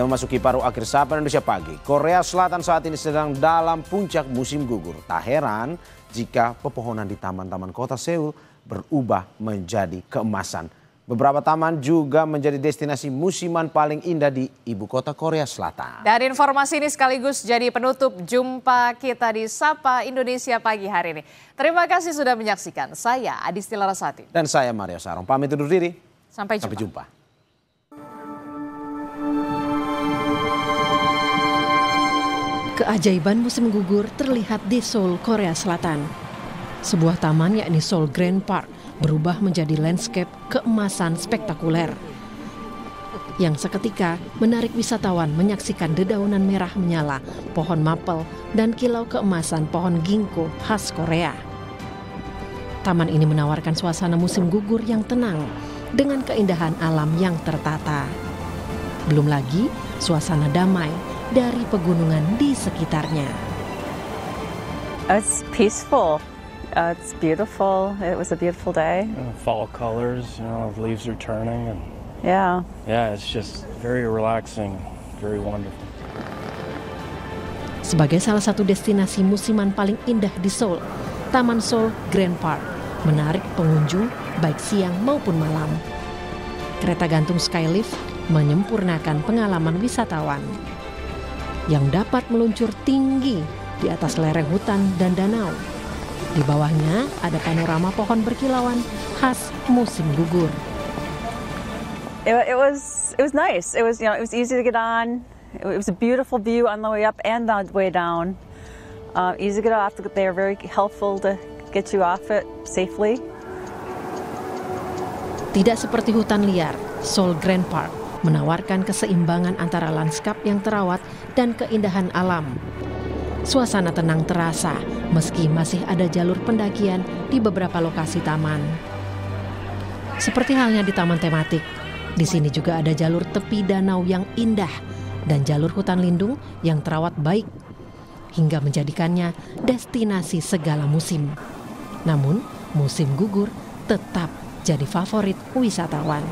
Kita memasuki paruh akhir Sapa Indonesia Pagi. Korea Selatan saat ini sedang dalam puncak musim gugur. Tak heran jika pepohonan di taman-taman kota Seoul berubah menjadi keemasan. Beberapa taman juga menjadi destinasi musiman paling indah di ibu kota Korea Selatan. Dan informasi ini sekaligus jadi penutup jumpa kita di Sapa Indonesia Pagi hari ini. Terima kasih sudah menyaksikan. Saya Adisti Larasati. Dan saya Mario Sarong. Pamit undur diri. Sampai jumpa. Keajaiban musim gugur terlihat di Seoul, Korea Selatan. Sebuah taman yakni Seoul Grand Park berubah menjadi landscape keemasan spektakuler. Yang seketika menarik wisatawan menyaksikan dedaunan merah menyala, pohon maple, dan kilau keemasan pohon ginkgo khas Korea. Taman ini menawarkan suasana musim gugur yang tenang dengan keindahan alam yang tertata. Belum lagi suasana damai dari pegunungan di sekitarnya. It's peaceful. It's beautiful. It was a beautiful day. Fall colors, leaves are turning, and yeah, it's just very relaxing, very wonderful. Sebagai salah satu destinasi musiman paling indah di Seoul, Taman Seoul Grand Park menarik pengunjung baik siang maupun malam. Kereta gantung Skylift menyempurnakan pengalaman wisatawan yang dapat meluncur tinggi di atas lereng hutan dan danau. Di bawahnya ada panorama pohon berkilauan khas musim gugur. It was nice. It was easy to get on. It was a beautiful view on the way up and the way down. Easy to get off. They are very helpful to get you off it safely. Tidak seperti hutan liar, Seoul Grand Park menawarkan keseimbangan antara lanskap yang terawat dan keindahan alam. Suasana tenang terasa meski masih ada jalur pendakian di beberapa lokasi taman. Seperti halnya di taman tematik, di sini juga ada jalur tepi danau yang indah dan jalur hutan lindung yang terawat baik, hingga menjadikannya destinasi segala musim. Namun, musim gugur tetap jadi favorit wisatawan.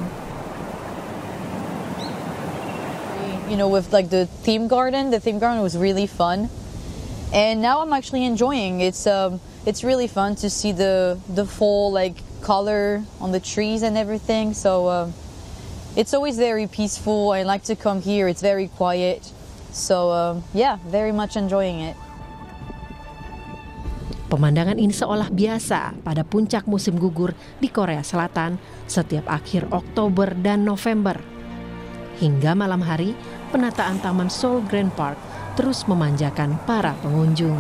With the theme garden was really fun, and now I'm actually enjoying. It's really fun to see the full color on the trees and everything. So it's always very peaceful. I like to come here. It's very quiet. So very much enjoying it. Pemandangan ini seolah biasa pada puncak musim gugur di Korea Selatan setiap akhir Oktober dan November. Hingga malam hari, penataan Taman Seoul Grand Park terus memanjakan para pengunjung.